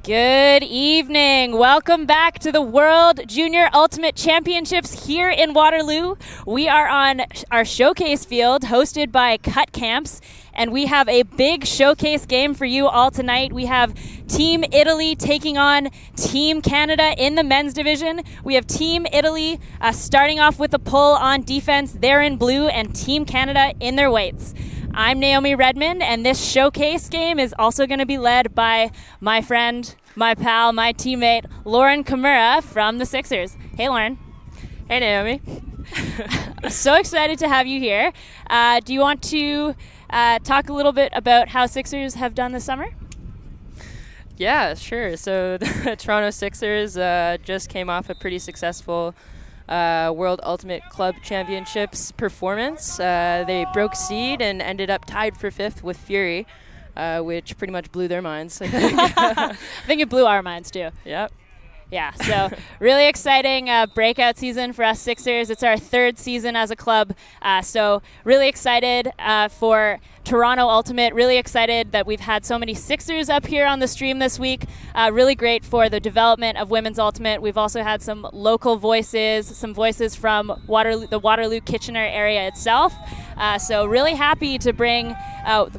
Good evening. Welcome back to the World Junior Ultimate Championships here in Waterloo. We are on our showcase field hosted by Cut Camps, and we have a big showcase game for you all tonight. We have Team Italy taking on Team Canada in the men's division. We have Team Italy starting off with a pull on defense. They're in blue, and Team Canada in their whites. I'm Naomi Redmond, and this showcase game is also going to be led by my friend, my pal, my teammate, Lauren Kimura from the Sixers. Hey, Lauren. Hey, Naomi. So excited to have you here. Do you want to talk a little bit about how Sixers have done this summer? Yeah, sure. So the Toronto Sixers just came off a pretty successful World Ultimate Club Championships performance. They broke seed and ended up tied for 5th with Fury, which pretty much blew their minds, I think. I think it blew our minds too. Yep. Yeah, so really exciting breakout season for us Sixers. It's our 3rd season as a club, so really excited for Toronto Ultimate. Really excited that we've had so many Sixers up here on the stream this week. Really great for the development of Women's Ultimate. We've also had some local voices, some voices from the Waterloo-Kitchener area itself. So really happy to bring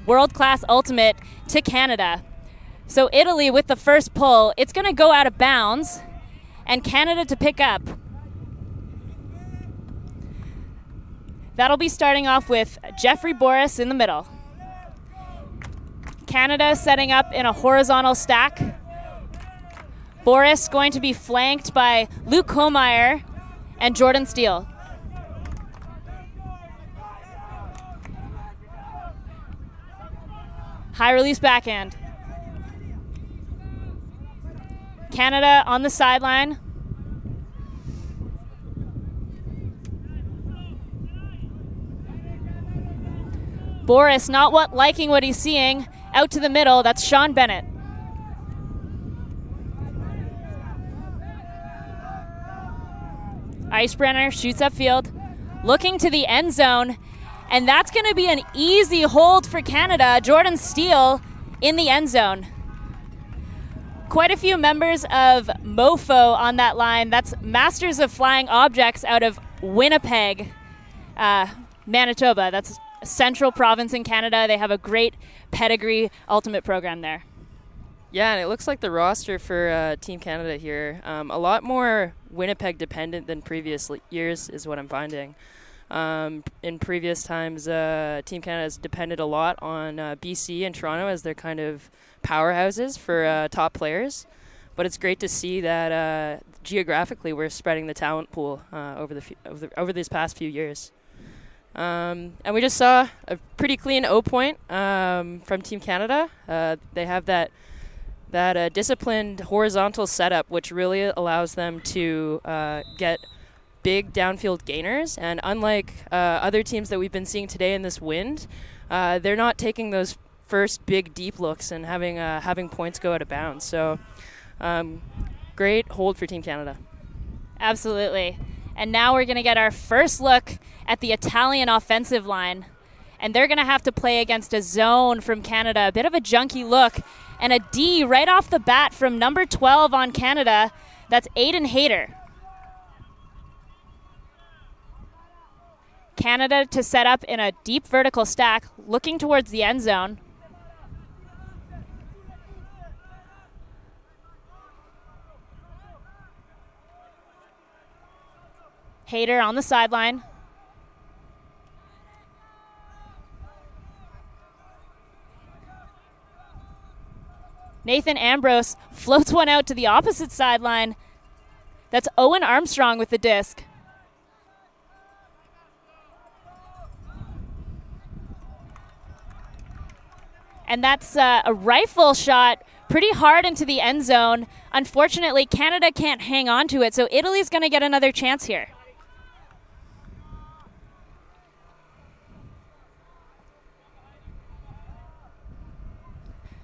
world-class Ultimate to Canada. So Italy with the first pull, it's going to go out of bounds, and Canada to pick up. That'll be starting off with Jeffrey Boris in the middle. Canada setting up in a horizontal stack. Boris going to be flanked by Luke Homeyer and Jordan Steele. High release backhand. Canada on the sideline. Boris not liking what he's seeing. Out to the middle, that's Sean Bennett. Icebrenner shoots upfield, looking to the end zone, and that's going to be an easy hold for Canada. Jordan Steele in the end zone. Quite a few members of MoFo on that line. That's Masters of Flying Objects out of Winnipeg, Manitoba. That's a central province in Canada. They have a great pedigree ultimate program there. Yeah, and it looks like the roster for Team Canada here, a lot more Winnipeg dependent than previous years is what I'm finding. In previous times, Team Canada has depended a lot on BC and Toronto as their kind of powerhouses for top players, but it's great to see that geographically we're spreading the talent pool over these past few years. And we just saw a pretty clean O point from Team Canada. They have that disciplined horizontal setup, which really allows them to get big downfield gainers, and unlike other teams that we've been seeing today in this wind, they're not taking those first big deep looks and having points go out of bounds. So great hold for Team Canada. Absolutely. And now we're going to get our first look at the Italian offensive line, and they're going to have to play against a zone from Canada, a bit of a junky look, and a D right off the bat from number 12 on Canada. That's Aiden Hayter. Canada to set up in a deep vertical stack, looking towards the end zone. Hayter on the sideline. Nathan Ambrose floats one out to the opposite sideline. That's Owen Armstrong with the disc. And that's a rifle shot pretty hard into the end zone. Unfortunately, Canada can't hang on to it, so Italy's going to get another chance here.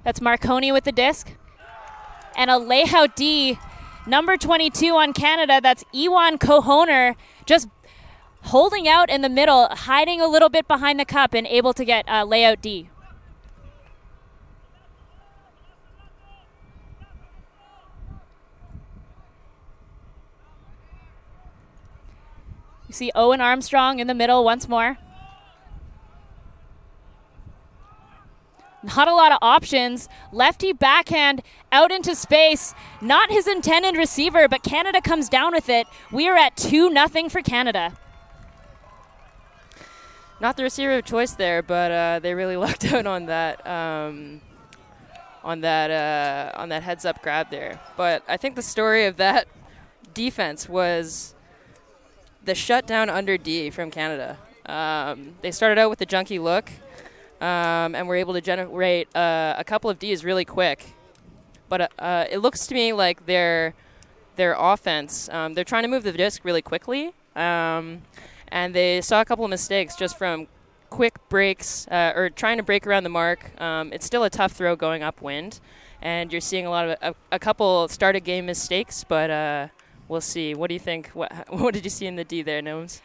That's Marconi with the disc. And a layout D, number 22 on Canada. That's Ewan Cohoner, just holding out in the middle, hiding a little bit behind the cup and able to get layout D. You see Owen Armstrong in the middle once more. Not a lot of options. Lefty backhand out into space. Not his intended receiver, but Canada comes down with it. We are at 2-0 for Canada. Not the receiver of choice there, but they really lucked out on that heads-up grab there. But I think the story of that defense was the shutdown under D from Canada. They started out with the junky look. And we're able to generate a couple of Ds really quick. But it looks to me like their offense, they're trying to move the disc really quickly. And they saw a couple of mistakes just from quick breaks or trying to break around the mark. It's still a tough throw going upwind. And you're seeing a lot of a couple start-of-game mistakes, but we'll see. What do you think? What did you see in the D there, Gnomes?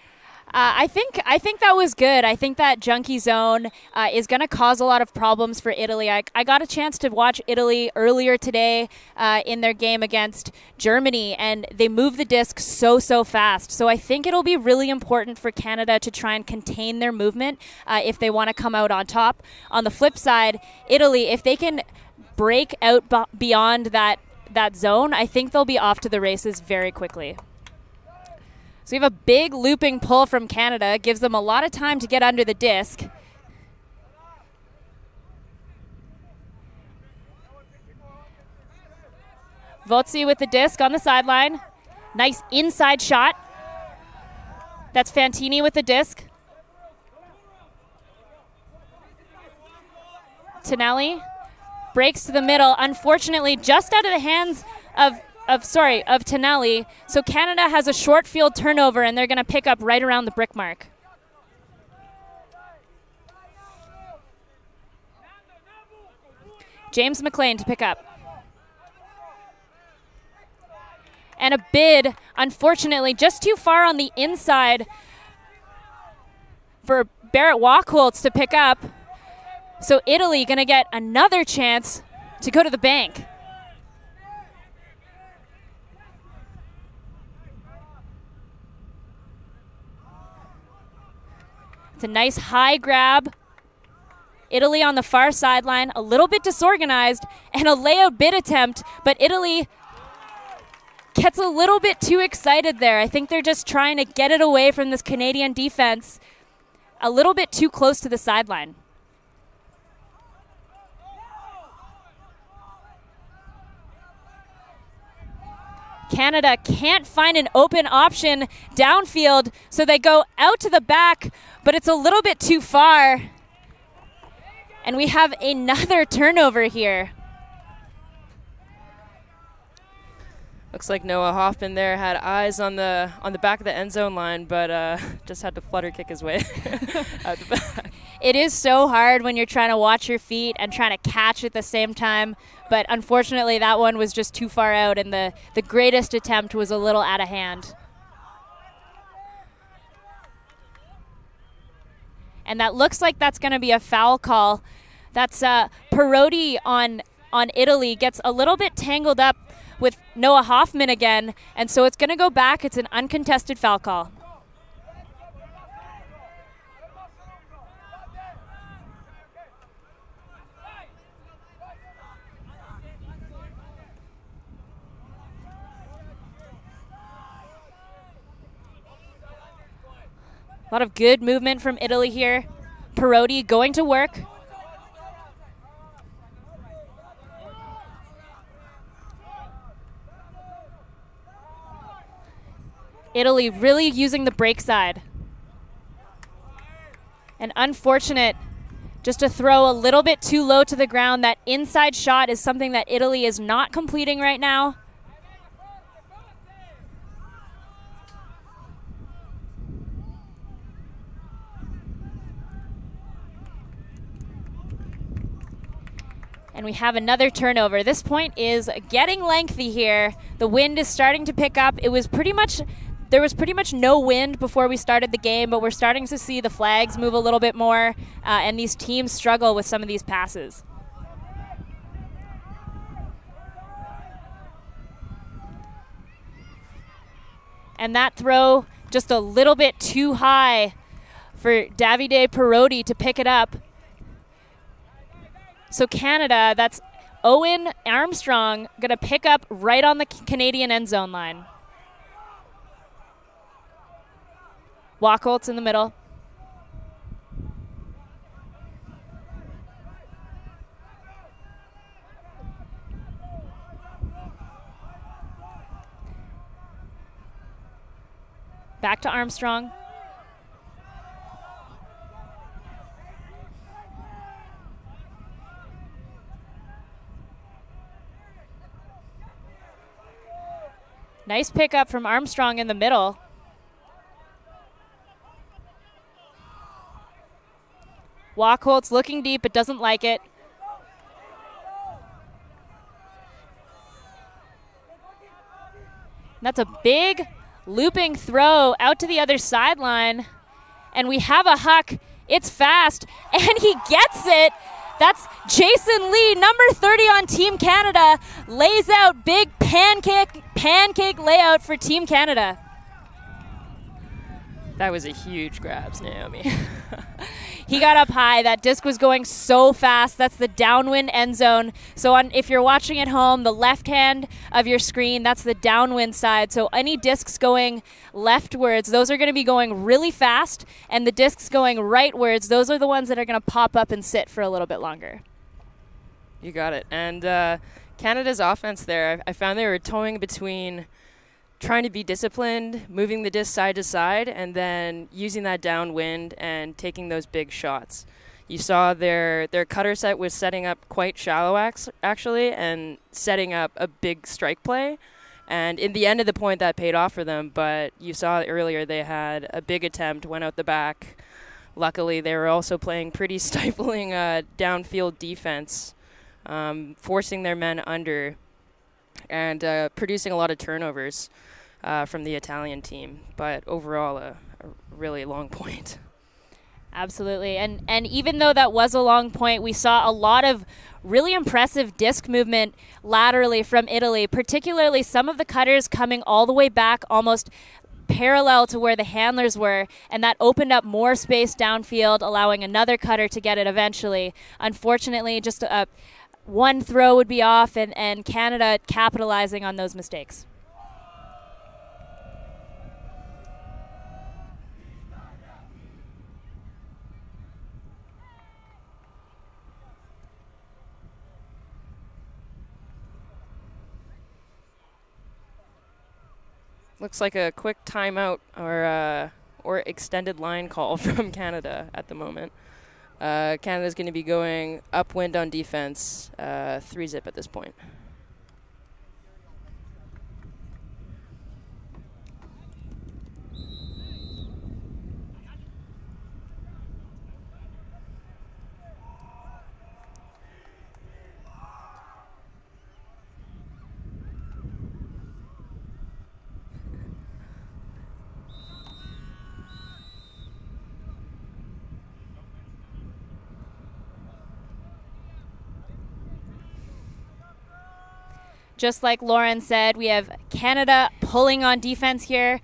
I think that was good. I think that junkie zone is going to cause a lot of problems for Italy. I got a chance to watch Italy earlier today in their game against Germany, and they move the disc so fast. So I think it'll be really important for Canada to try and contain their movement if they want to come out on top. On the flip side, Italy, if they can break out beyond that zone, I think they'll be off to the races very quickly. So we have a big looping pull from Canada. Gives them a lot of time to get under the disc. Votsi with the disc on the sideline. Nice inside shot. That's Fantini with the disc. Tonelli breaks to the middle. Unfortunately, just out of the hands of Tonelli. So Canada has a short field turnover, and they're going to pick up right around the brick mark. James McLean to pick up. And a bid, unfortunately, just too far on the inside for Barrett Wachholtz to pick up. So Italy going to get another chance to go to the bank. It's a nice high grab. Italy on the far sideline, a little bit disorganized, and a layout bid attempt, but Italy gets a little bit too excited there. I think they're just trying to get it away from this Canadian defense, a little bit too close to the sideline. Canada can't find an open option downfield, so they go out to the back, but it's a little bit too far. And we have another turnover here. Looks like Noah Hoffman there had eyes on the back of the end zone line, but just had to flutter kick his way out the back. It is so hard when you're trying to watch your feet and trying to catch at the same time, but unfortunately that one was just too far out, and the greatest attempt was a little out of hand. And that looks like that's going to be a foul call. That's Perotti on Italy gets a little bit tangled up with Noah Hoffman again, and so it's going to go back. It's an uncontested foul call. A lot of good movement from Italy here. Perotti going to work. Italy really using the break side. And unfortunate just to throw a little bit too low to the ground. That inside shot is something that Italy is not completing right now. And we have another turnover. This point is getting lengthy here. The wind is starting to pick up. There was pretty much no wind before we started the game, but we're starting to see the flags move a little bit more, and these teams struggle with some of these passes. And that throw just a little bit too high for Davide Perotti to pick it up. So Canada, that's Owen Armstrong, going to pick up right on the Canadian end zone line. Wachholtz in the middle. Back to Armstrong. Nice pickup from Armstrong in the middle. Wachholtz looking deep, but doesn't like it. That's a big looping throw out to the other sideline. And we have a huck. It's fast, and he gets it. That's Jason Lee, number 30 on Team Canada, lays out big pancake layout for Team Canada. That was a huge grab, Naomi. He got up high. That disc was going so fast. That's the downwind end zone. So if you're watching at home, the left hand of your screen, that's the downwind side. So any discs going leftwards, those are going to be going really fast. And the discs going rightwards, those are the ones that are going to pop up and sit for a little bit longer. You got it. And Canada's offense there, I found they were towing between trying to be disciplined, moving the disc side to side, and then using that downwind and taking those big shots. You saw their cutter set was setting up quite shallow actually, and setting up a big strike play. And in the end of the point, that paid off for them. But you saw earlier they had a big attempt, went out the back. Luckily, they were also playing pretty stifling downfield defense, forcing their men under and producing a lot of turnovers from the Italian team. But overall, a really long point. Absolutely. And even though that was a long point, we saw a lot of really impressive disc movement laterally from Italy, particularly some of the cutters coming all the way back almost parallel to where the handlers were, and that opened up more space downfield, allowing another cutter to get it eventually. Unfortunately, just one throw would be off, and Canada capitalizing on those mistakes. Looks like a quick timeout or extended line call from Canada at the moment. Canada's going to be going upwind on defense, 3-zip at this point. Just like Lauren said, we have Canada pulling on defense here.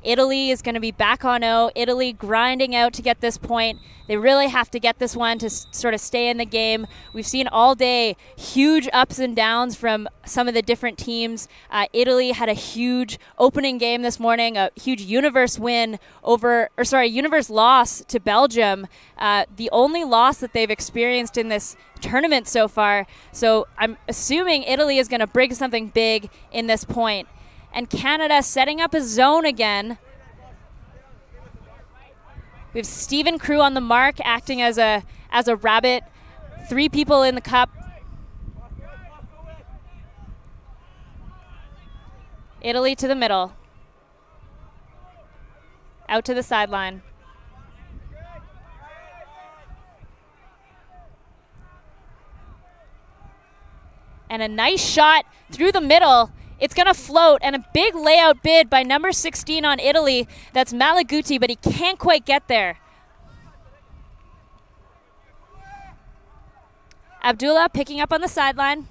Italy is going to be back on O. Italy grinding out to get this point. They really have to get this one to sort of stay in the game. We've seen all day huge ups and downs from some of the different teams. Italy had a huge opening game this morning, a huge universe loss to Belgium. The only loss that they've experienced in this tournament so far. So I'm assuming Italy is going to bring something big in this point. And Canada setting up a zone again. We have Stephen Crew on the mark, acting as a rabbit. 3 people in the cup. Italy to the middle. Out to the sideline. And a nice shot through the middle. It's going to float, and a big layout bid by number 16 on Italy. That's Malaguti, but he can't quite get there. Abdullah picking up on the sideline.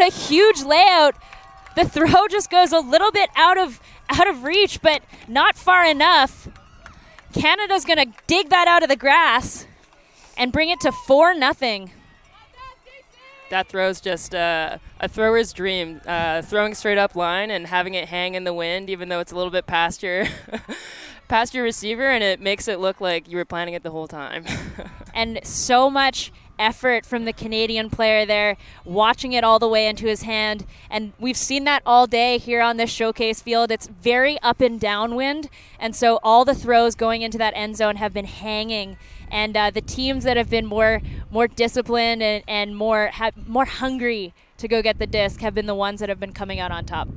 a huge layout. The throw just goes a little bit out of reach, but not far enough. Canada's going to dig that out of the grass and bring it to 4-0. That throw's just a thrower's dream, throwing straight up line and having it hang in the wind, even though it's a little bit past your past your receiver, and it makes it look like you were planning it the whole time. And so much effort from the Canadian player there, watching it all the way into his hand. And we've seen that all day here on this showcase field. It's very up and downwind, and so all the throws going into that end zone have been hanging. And the teams that have been more disciplined and more hungry to go get the disc have been the ones that have been coming out on top.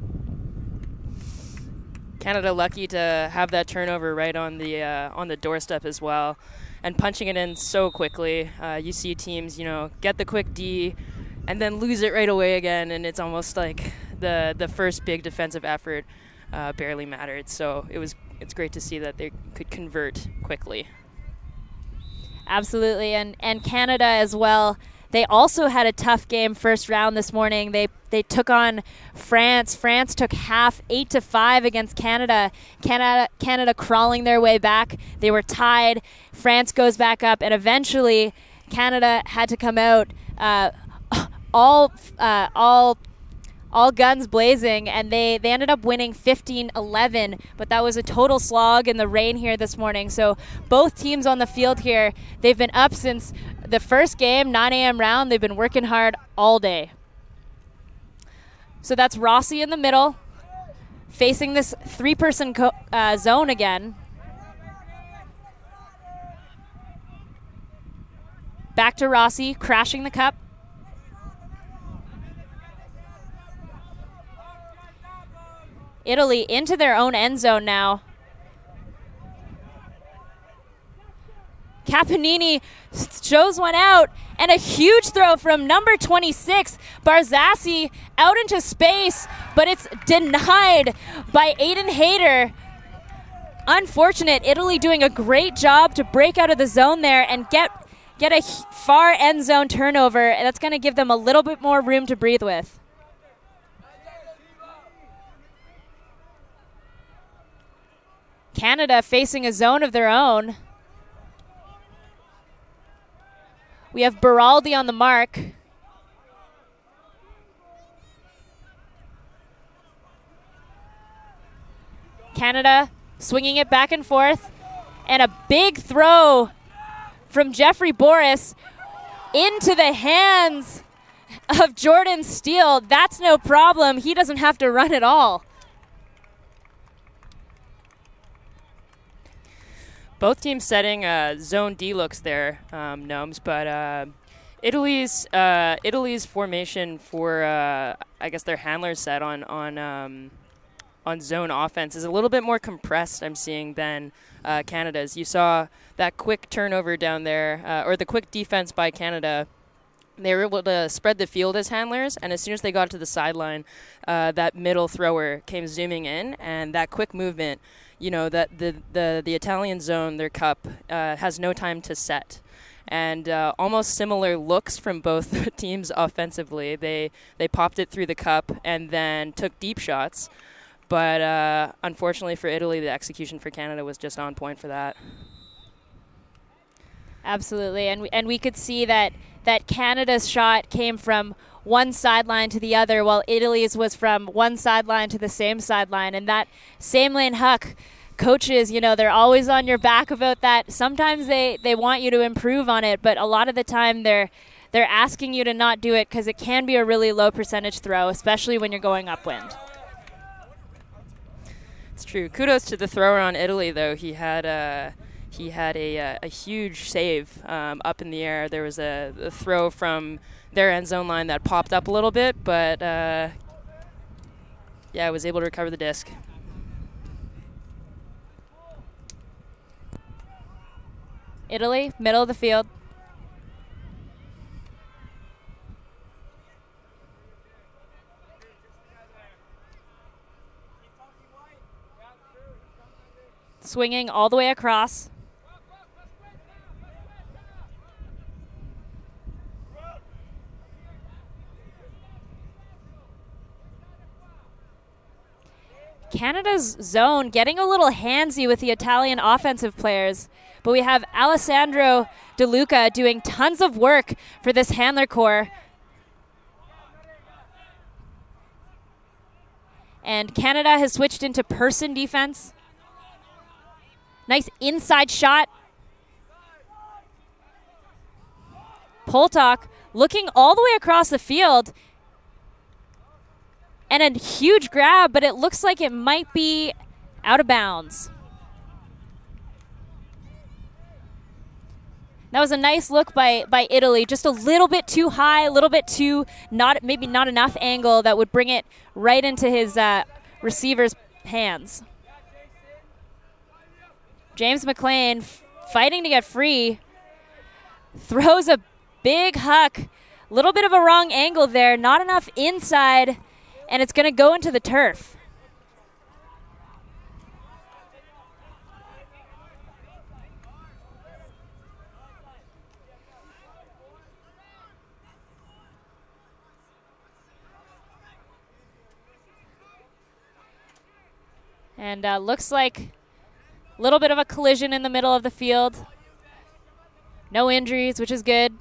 Canada lucky to have that turnover right on the doorstep as well, and punching it in so quickly. You see teams, get the quick D and then lose it right away again, and it's almost like the first big defensive effort barely mattered. So it's great to see that they could convert quickly. Absolutely, and Canada as well. They also had a tough game first round this morning. They took on France. France took half 8-5 against Canada. Canada crawling their way back. They were tied. France goes back up, and eventually Canada had to come out all guns blazing, and they ended up winning 15-11, but that was a total slog in the rain here this morning. So both teams on the field here, they've been up since the first game, 9 a.m. round. They've been working hard all day. So that's Rossi in the middle, facing this three-person zone again. Back to Rossi, crashing the cup. Italy into their own end zone now. Caponini shows one out, and a huge throw from number 26, Barzassi, out into space, but it's denied by Aiden Hayter. Unfortunate. Italy doing a great job to break out of the zone there and get a far end zone turnover. That's going to give them a little bit more room to breathe with. Canada facing a zone of their own. We have Beraldi on the mark. Canada swinging it back and forth. And a big throw from Jeffrey Boris into the hands of Jordan Steele. That's no problem. He doesn't have to run at all. Both teams setting zone D looks there, Gnomes, but Italy's formation for I guess their handler set on zone offense is a little bit more compressed, I'm seeing, than Canada's. You saw that quick turnover down there, or the quick defense by Canada. They were able to spread the field as handlers, and as soon as they got to the sideline, that middle thrower came zooming in, and that quick movement, that the Italian zone, their cup, has no time to set. And almost similar looks from both teams offensively. They popped it through the cup and then took deep shots. But unfortunately for Italy, the execution for Canada was just on point for that. Absolutely, and we could see that Canada's shot came from one sideline to the other, while Italy's was from one sideline to the same sideline. And that same lane huck, coaches, they're always on your back about that. Sometimes they want you to improve on it, but a lot of the time they're asking you to not do it because it can be a really low percentage throw, especially when you're going upwind. It's true. Kudos to the thrower on Italy, though. He had a huge save up in the air. There was a throw from their end zone line that popped up a little bit, but was able to recover the disc. Italy, middle of the field. Swinging all the way across. Canada's zone getting a little handsy with the Italian offensive players, but we have Alessandro De Luca doing tons of work for this handler core. And Canada has switched into person defense. Nice inside shot. Poltok looking all the way across the field. And a huge grab, but it looks like it might be out of bounds. That was a nice look by Italy. Just a little bit too high, a little bit too maybe not enough angle that would bring it right into his receiver's hands. James McLean fighting to get free. Throws a big huck. A little bit of a wrong angle there. Not enough inside. And it's going to go into the turf. And looks like a little bit of a collision in the middle of the field. No injuries, which is good.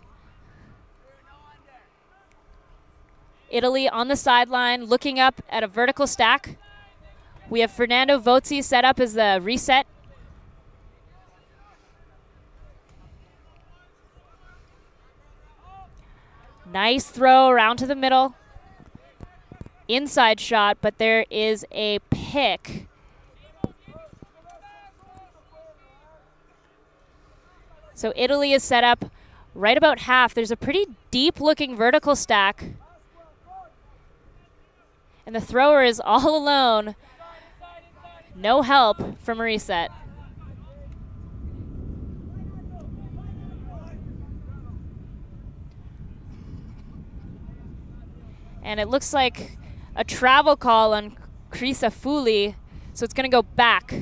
Italy on the sideline, looking up at a vertical stack. We have Fernando Vozzi set up as the reset. Nice throw around to the middle. Inside shot, but there is a pick. So Italy is set up right about half. There's a pretty deep-looking vertical stack. And the thrower is all alone. No help from a reset. And it looks like a travel call on Crisafulli, so it's going to go back.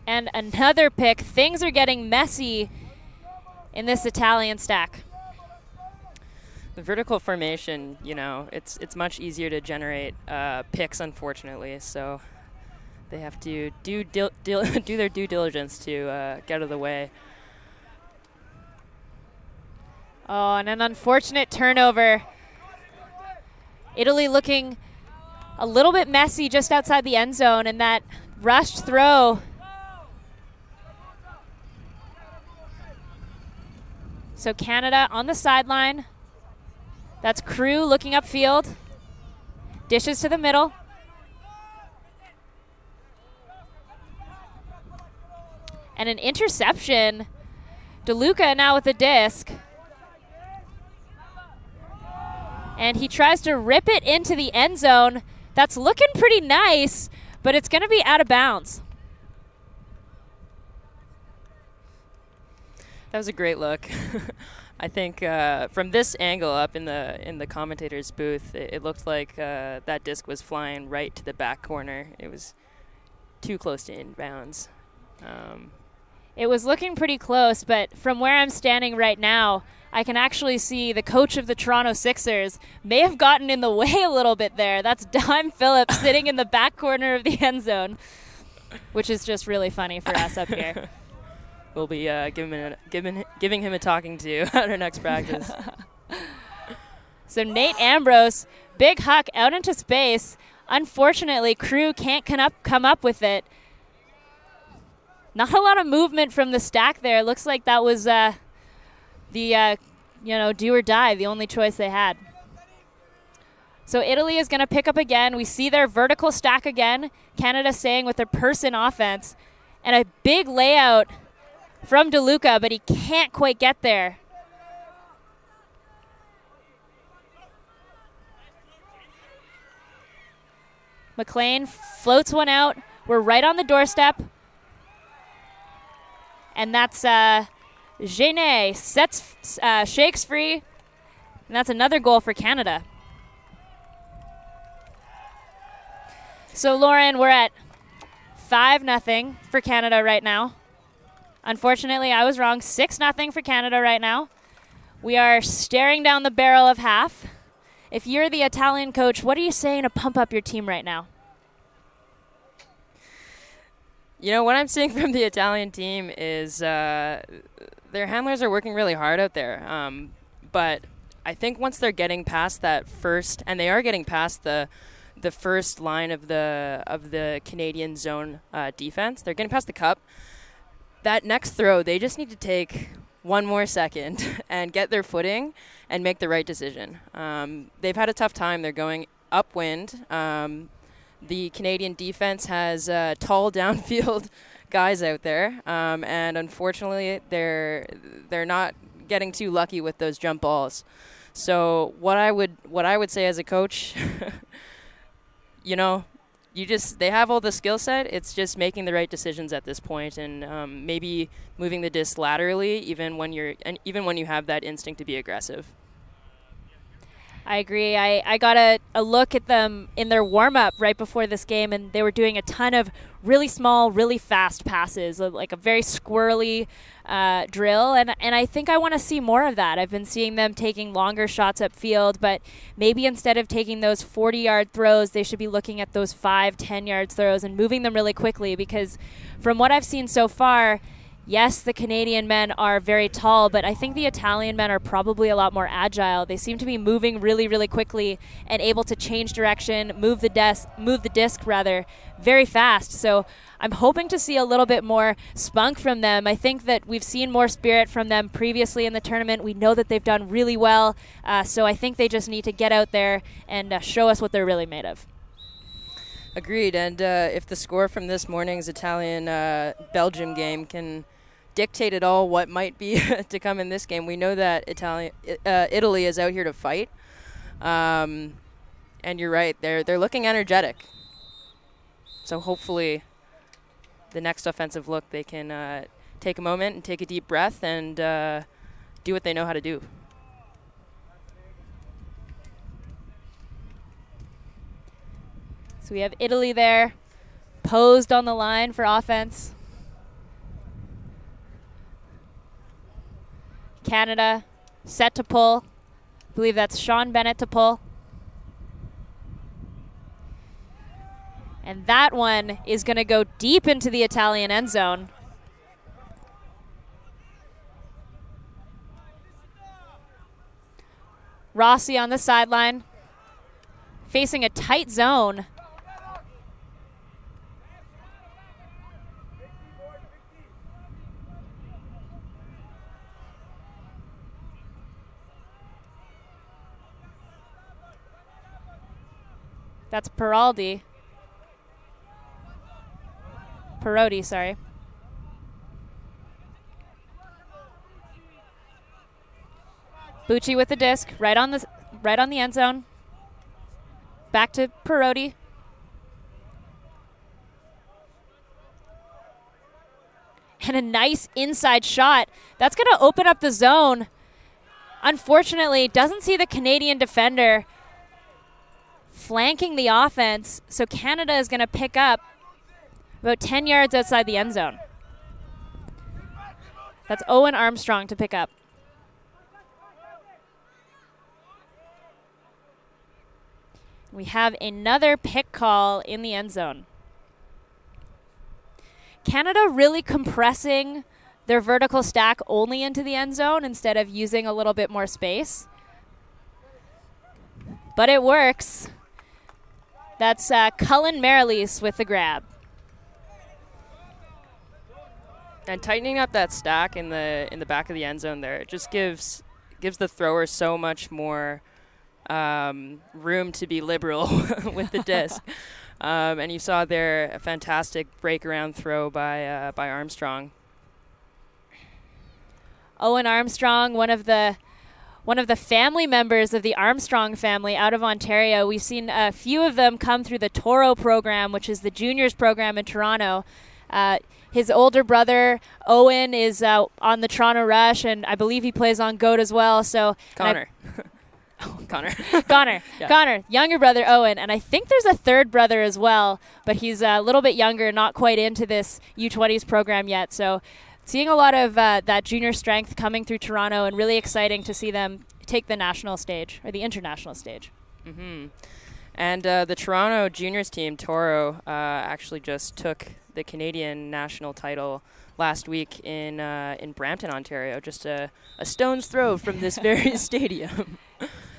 And another pick. Things are getting messy in this Italian stack. The vertical formation, you know, it's much easier to generate picks, unfortunately. So they have to do their due diligence to get out of the way. Oh, and an unfortunate turnover. Italy looking a little bit messy just outside the end zone, and that rushed throw. So Canada on the sideline. That's Crew looking upfield. Dishes to the middle. And an interception. De Luca now with the disc. And he tries to rip it into the end zone. That's looking pretty nice, but it's going to be out of bounds. That was a great look. I think from this angle up in the commentator's booth, it looked like that disc was flying right to the back corner. It was too close to inbounds. It was looking pretty close, but from where I'm standing right now, I can actually see the coach of the Toronto Sixers may have gotten in the way a little bit there. That's Dime Phillips sitting in the back corner of the end zone, which is just really funny for us up here. We'll be giving him a talking to at our next practice. So Nate Ambrose, big huck out into space. Unfortunately, Crew can't come up with it. Not a lot of movement from the stack there. Looks like that was the do or die, the only choice they had. So Italy is going to pick up again. We see their vertical stack again. Canada staying with their person offense. And a big layout from De Luca, but he can't quite get there. McLean floats one out. We're right on the doorstep. And that's Genet shakes free. And that's another goal for Canada. So, Lauren, we're at 5-0 for Canada right now. Unfortunately, I was wrong. 6-0 for Canada right now. We are staring down the barrel of half. if you're the Italian coach, what are you saying to pump up your team right now? You know, what I'm seeing from the Italian team is their handlers are working really hard out there. But I think once they're getting past that first, and they are getting past the first line of the Canadian zone defense, they're getting past the cup. That next throw, they just need to take one more second and get their footing and make the right decision. They've had a tough time. They're going upwind. The Canadian defense has tall downfield guys out there, and unfortunately, they're not getting too lucky with those jump balls. So what I would say as a coach, you know, they have all the skill set. It's just making the right decisions at this point, and maybe moving the disc laterally, even when you have that instinct to be aggressive. I agree. I got a look at them in their warm-up right before this game, and they were doing a ton of really small, really fast passes, like a very squirrely drill, and I think I want to see more of that. I've been seeing them taking longer shots upfield, but maybe instead of taking those 40-yard throws, they should be looking at those 5-10 throws and moving them really quickly, because from what I've seen so far, yes, the Canadian men are very tall, but I think the Italian men are probably a lot more agile. They seem to be moving really, really quickly and able to change direction, move the disc very fast. So I'm hoping to see a little bit more spunk from them. I think that we've seen more spirit from them previously in the tournament. We know that they've done really well. So I think they just need to get out there and show us what they're really made of. Agreed. And if the score from this morning's Italian-Belgium game can dictate at all what might be to come in this game, we know that Italy is out here to fight. And you're right, they're looking energetic. So hopefully the next offensive look, they can take a moment and take a deep breath and do what they know how to do. So we have Italy there, posed on the line for offense. Canada set to pull. I believe that's Sean Bennett to pull. And that one is going to go deep into the Italian end zone. Rossi on the sideline, facing a tight zone. That's Perotti, sorry. Bucci with the disc, right on the end zone. Back to Perotti. And a nice inside shot. That's going to open up the zone. Unfortunately, doesn't see the Canadian defender flanking the offense, so Canada is going to pick up about 10 yards outside the end zone. That's Owen Armstrong to pick up. We have another pick call in the end zone. Canada really compressing their vertical stack only into the end zone instead of using a little bit more space. But it works. That's Cullen Marilis with the grab. And tightening up that stack in the back of the end zone there, it just gives the thrower so much more room to be liberal with the disc. And you saw there a fantastic break around throw by Armstrong. Owen Armstrong, one of the family members of the Armstrong family out of Ontario. We've seen a few of them come through the Toro program, which is the juniors program in Toronto. His older brother, Owen, is on the Toronto Rush, and I believe he plays on GOAT as well. So Connor. Connor, younger brother Owen, and I think there's a third brother as well, but he's a little bit younger, not quite into this U20s program yet. So seeing a lot of that junior strength coming through Toronto, and really exciting to see them take the national stage, or the international stage. And the Toronto juniors team, Toro, actually just took the Canadian national title last week in Brampton, Ontario, just a stone's throw from this very stadium.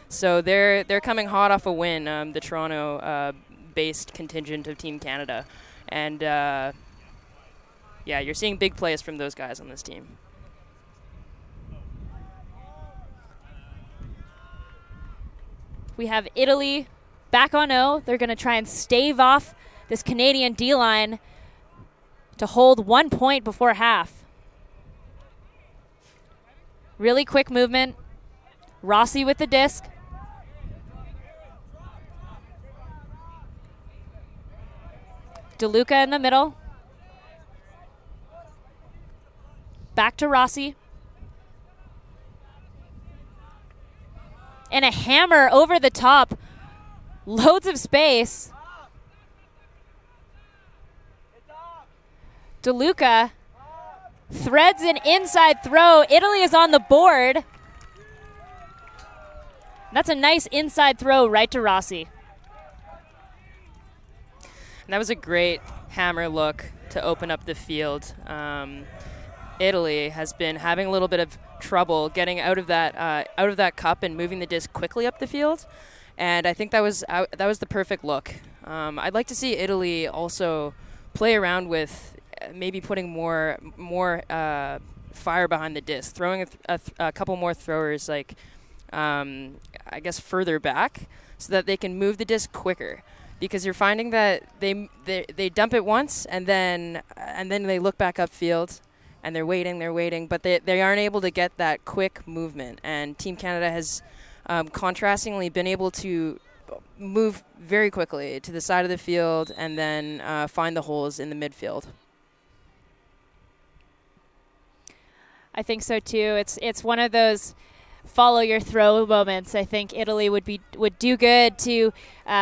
So they're coming hot off a win, the Toronto-based contingent of Team Canada. And, yeah, you're seeing big plays from those guys on this team. We have Italy back on O. They're going to try and stave off this Canadian D-line to hold 1 point before half. Really quick movement. Rossi with the disc. DeLuca in the middle. Back to Rossi. And a hammer over the top. Loads of space. DeLuca threads an inside throw. Italy is on the board. That's a nice inside throw right to Rossi. And that was a great hammer look to open up the field. Italy has been having a little bit of trouble getting out of that cup and moving the disc quickly up the field, and I think that was the perfect look. I'd like to see Italy also play around with maybe putting more fire behind the disc, throwing a couple more throwers, like I guess further back, so that they can move the disc quicker. Because you're finding that they dump it once and then they look back upfield. And they're waiting, but they aren't able to get that quick movement. And Team Canada has contrastingly been able to move very quickly to the side of the field and then find the holes in the midfield. I think so too. It's one of those follow your throw moments. I think Italy would do good to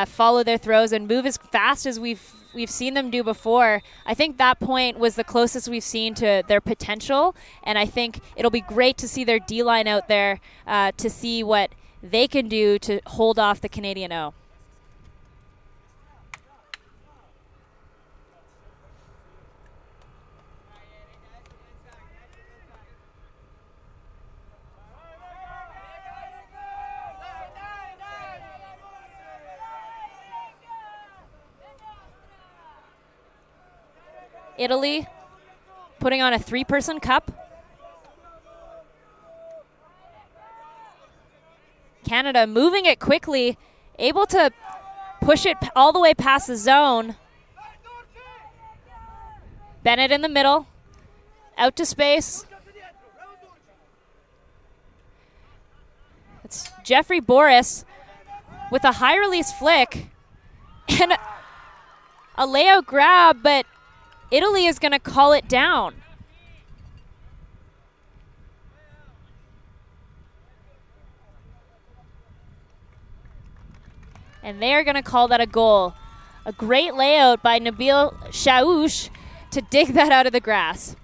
follow their throws and move as fast as we've seen them do before. I think that point was the closest we've seen to their potential, and I think it'll be great to see their D-line out there to see what they can do to hold off the Canadian O. Italy putting on a 3-person cup. Canada moving it quickly, able to push it all the way past the zone. Bennett in the middle, out to space. It's Jeffrey Boris with a high release flick and a layout grab, but Italy is going to call it down. And they are going to call that a goal. A great layout by Nabil Chaouch to dig that out of the grass.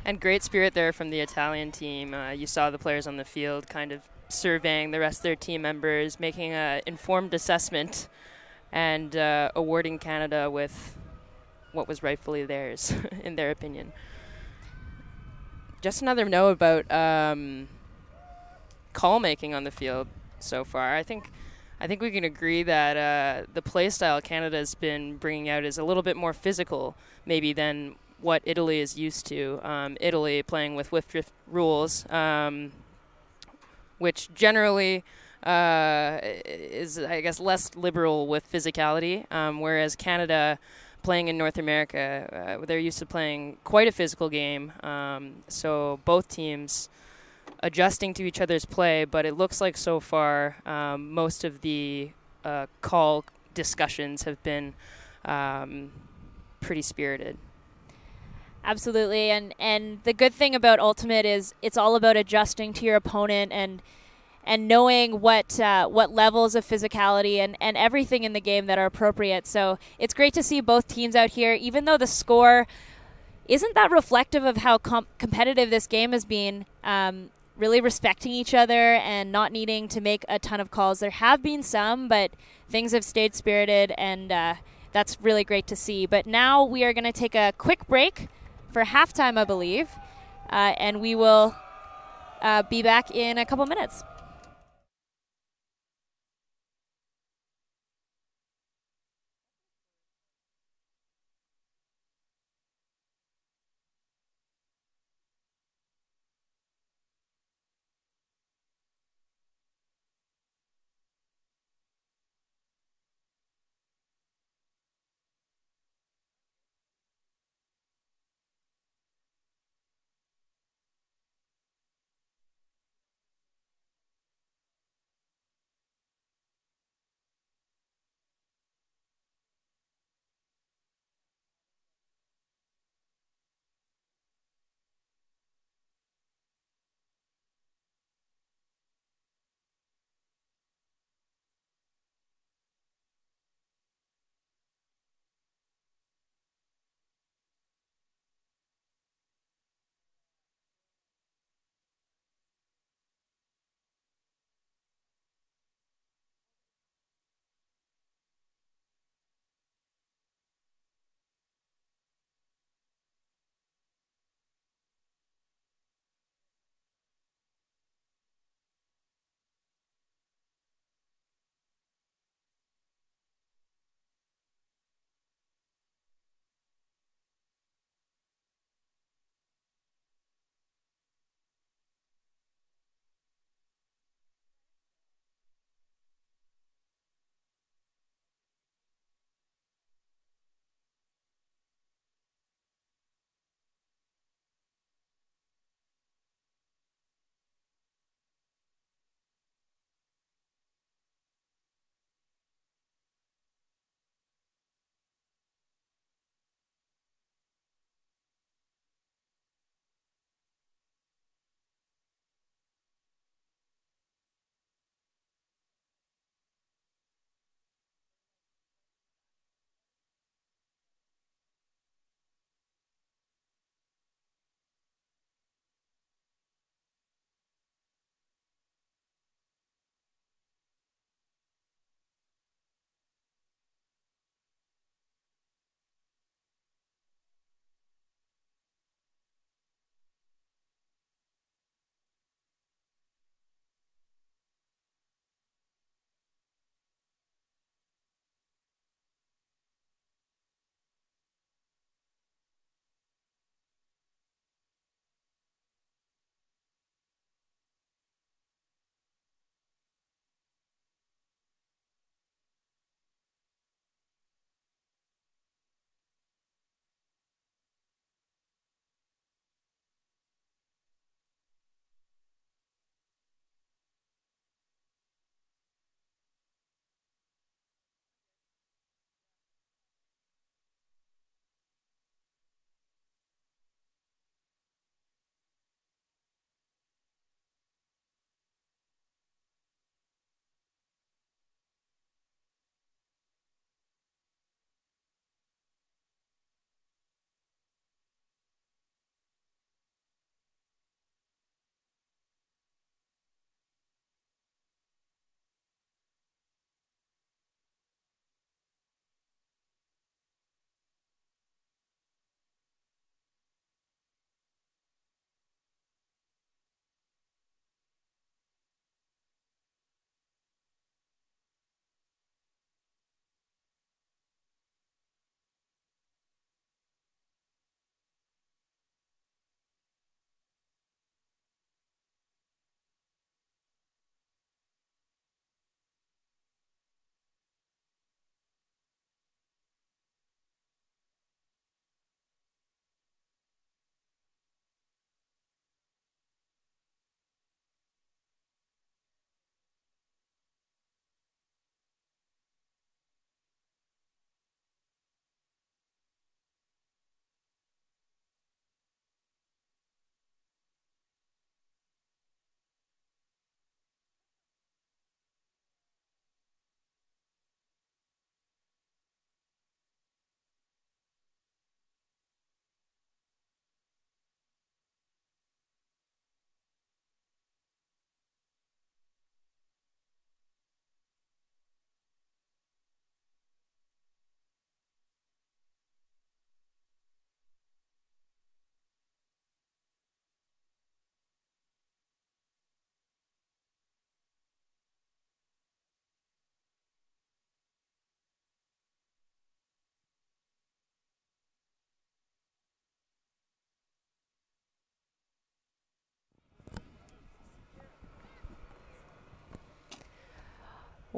And great spirit there from the Italian team. You saw the players on the field kind of surveying the rest of their team members, making an informed assessment, and awarding Canada with what was rightfully theirs, in their opinion. Just another note about call making on the field so far. I think we can agree that the play style Canada has been bringing out is a little bit more physical, maybe, than what Italy is used to. Italy playing with whiff drift rules, which generally is, I guess, less liberal with physicality, whereas Canada, playing in North America, they're used to playing quite a physical game. So both teams adjusting to each other's play, but it looks like so far most of the call discussions have been pretty spirited. Absolutely, and the good thing about Ultimate is it's all about adjusting to your opponent and knowing what levels of physicality and everything in the game that are appropriate. So it's great to see both teams out here, even though the score isn't that reflective of how competitive this game has been. really respecting each other and not needing to make a ton of calls. There have been some, but things have stayed spirited, and that's really great to see. But now we are going to take a quick break for halftime, I believe, and we will be back in a couple minutes.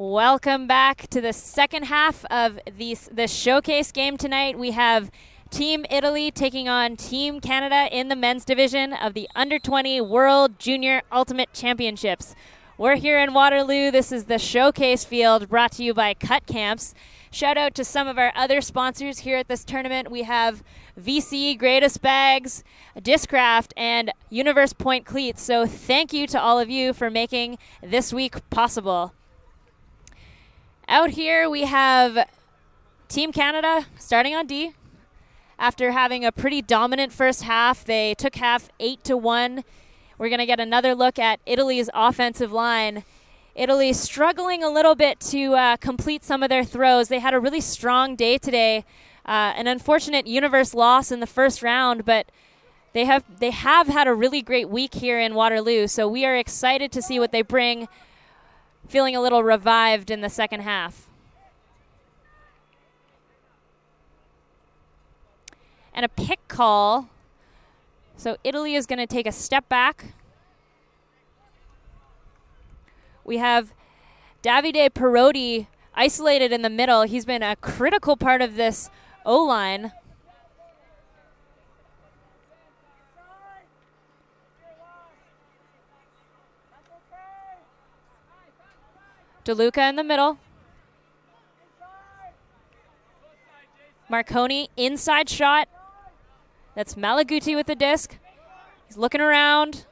Welcome back to the second half of the showcase game tonight. We have Team Italy taking on Team Canada in the men's division of the Under-20 World Junior Ultimate Championships. We're here in Waterloo. This is the showcase field brought to you by Cut Camps. Shout out to some of our other sponsors here at this tournament. We have VC, Greatest Bags, Discraft, and Universe Point Cleats. So thank you to all of you for making this week possible. Out here we have Team Canada starting on D. After having a pretty dominant first half, they took half 8-1. We're going to get another look at Italy's offensive line. Italy struggling a little bit to complete some of their throws. They had a really strong day today. An unfortunate Universe loss in the first round, but they have had a really great week here in Waterloo. So we are excited to see what they bring, feeling a little revived in the second half. And a pick call. So Italy is going to take a step back. We have Davide Perotti isolated in the middle. He's been a critical part of this O-line. DeLuca in the middle. Marconi inside shot. That's Malaguti with the disc. He's looking around.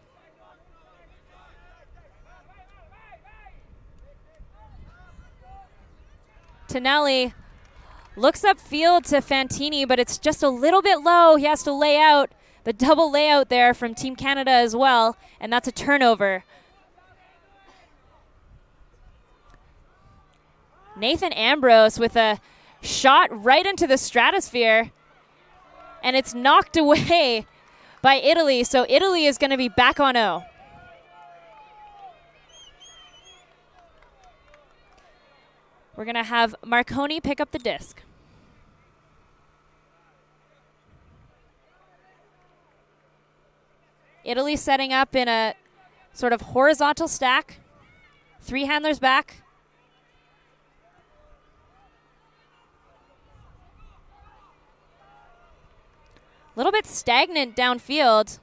Tonelli looks upfield to Fantini, but it's just a little bit low. He has to lay out the double layout there from Team Canada as well, and that's a turnover. Nathan Ambrose with a shot right into the stratosphere, and it's knocked away by Italy, so Italy is going to be back on O. We're going to have Marconi pick up the disc. Italy setting up in a sort of horizontal stack. 3 handlers back. A little bit stagnant downfield.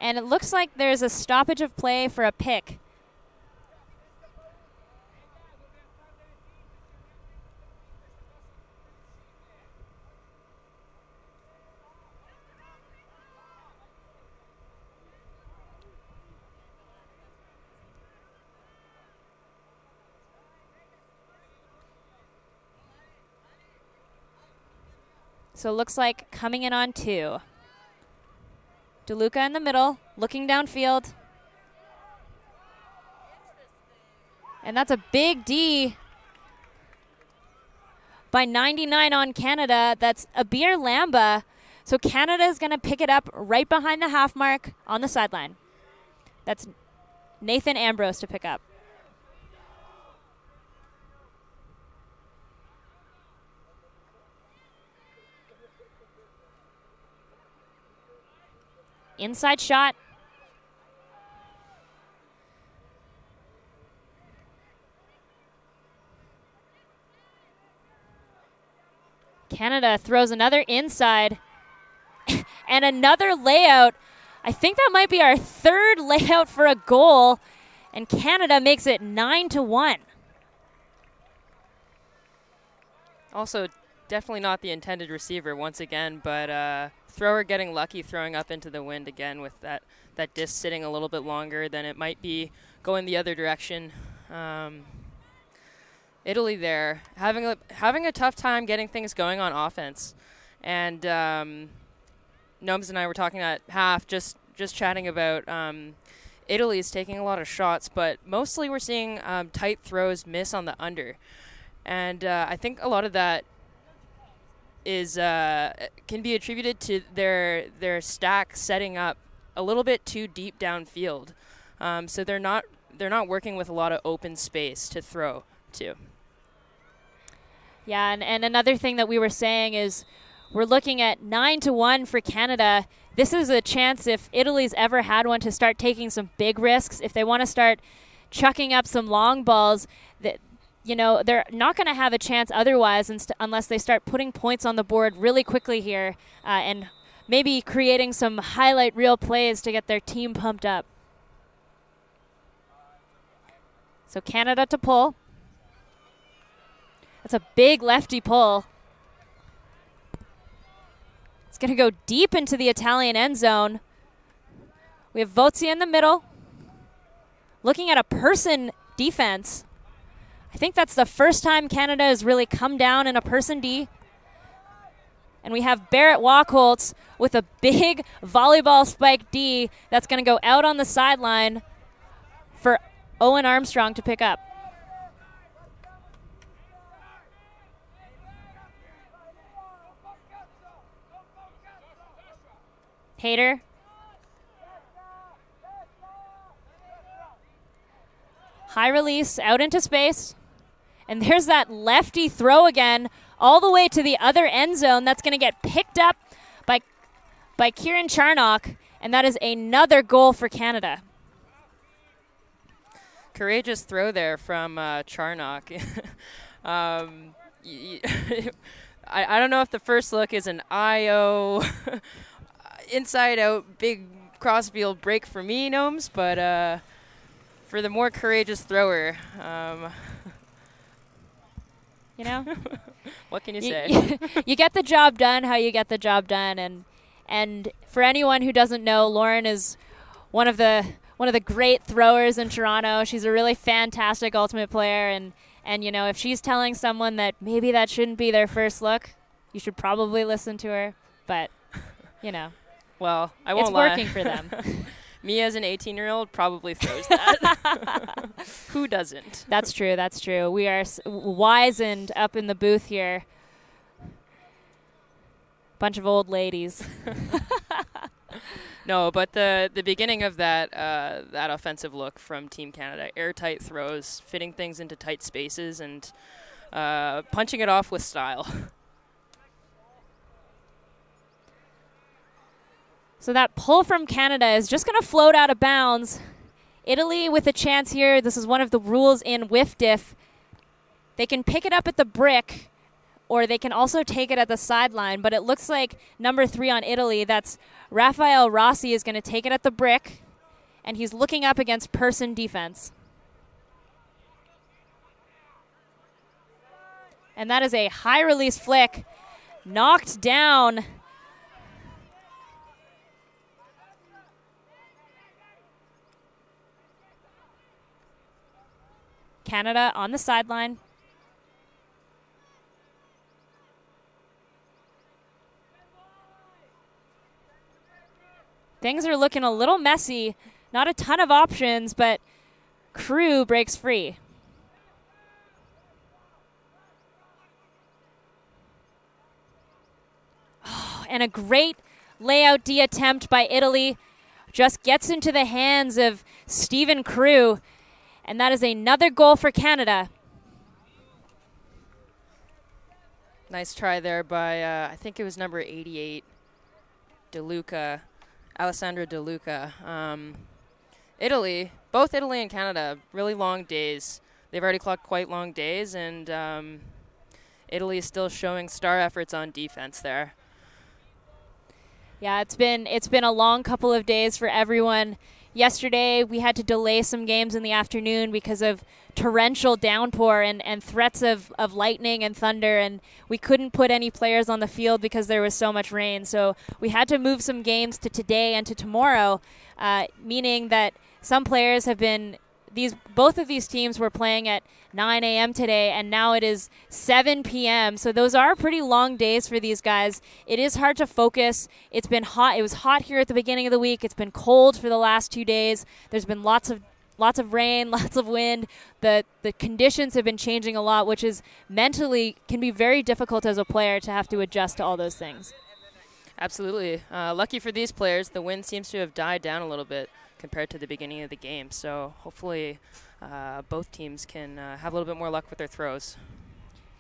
And it looks like there's a stoppage of play for a pick. So it looks like coming in on 2. DeLuca in the middle, looking downfield. And that's a big D by 99 on Canada. That's Abir Lamba. So Canada is going to pick it up right behind the half mark on the sideline. That's Nathan Ambrose to pick up. Inside shot. Canada throws another inside and another layout. I think that might be our 3rd layout for a goal, and Canada makes it 9-1. Also, definitely not the intended receiver once again, but thrower getting lucky throwing up into the wind again with that disc sitting a little bit longer than it might be going the other direction. Italy there having a tough time getting things going on offense, and Gnomes and I were talking at half, just chatting about Italy is taking a lot of shots, but mostly we're seeing tight throws miss on the under, and I think a lot of that is can be attributed to their stack setting up a little bit too deep downfield, so they're not working with a lot of open space to throw to. Yeah, and another thing that we were saying is we're looking at 9-1 for Canada. This is a chance, if Italy's ever had one, to start taking some big risks. If they want to start chucking up some long balls, that, you know, they're not going to have a chance otherwise unless they start putting points on the board really quickly here and maybe creating some highlight reel plays to get their team pumped up. So Canada to pull. That's a big lefty pull. It's going to go deep into the Italian end zone. We have Vozia in the middle. Looking at a person defense. I think that's the first time Canada has really come down in a person D. And we have Barrett Wachholtz with a big volleyball spike D that's going to go out on the sideline for Owen Armstrong to pick up. Hayter. High release out into space. And there's that lefty throw again all the way to the other end zone. That's going to get picked up by Kieran Charnock, and that is another goal for Canada. Courageous throw there from Charnock. I don't know if the first look is an IO inside out big crossfield break for me, Gnomes, but for the more courageous thrower, you know, what can you say? You get the job done how you get the job done, and for anyone who doesn't know, Lauren is one of the great throwers in Toronto. She's a really fantastic ultimate player, and you know, if she's telling someone that maybe that shouldn't be their first look, you should probably listen to her. But you know, well, I won't it's lie. working for them. Me as an 18-year-old probably throws that. Who doesn't? That's true. That's true. We are wizened up in the booth here. Bunch of old ladies. No, but the beginning of that offensive look from Team Canada, airtight throws, fitting things into tight spaces, and punching it off with style. So that pull from Canada is just going to float out of bounds. Italy with a chance here. This is one of the rules in WFDF. They can pick it up at the brick, or they can also take it at the sideline. But it looks like number 3 on Italy, that's Rafael Rossi, is going to take it at the brick, and he's looking up against person defense. And that is a high release flick. Knocked down. Canada on the sideline. Things are looking a little messy. Not a ton of options, but Crew breaks free. Oh, and a great layout D attempt by Italy. Just gets into the hands of Stephen Crew. And that is another goal for Canada. Nice try there by, I think it was number 88, Alessandro De Luca. Italy, both Italy and Canada, really long days. They've already clocked quite long days, and Italy is still showing star efforts on defense there. Yeah, it's been a long couple of days for everyone. Yesterday, we had to delay some games in the afternoon because of torrential downpour and threats of lightning and thunder, and we couldn't put any players on the field because there was so much rain. So we had to move some games to today and to tomorrow, meaning that some players have been both of these teams were playing at 9 a.m. today, and now it is 7 p.m. So those are pretty long days for these guys. It is hard to focus. It's been hot. It was hot here at the beginning of the week. It's been cold for the last 2 days. There's been lots of rain, lots of wind. The conditions have been changing a lot, which is mentally can be very difficult as a player to have to adjust to all those things. Absolutely. Lucky for these players, the wind seems to have died down a little bit compared to the beginning of the game. So hopefully both teams can have a little bit more luck with their throws.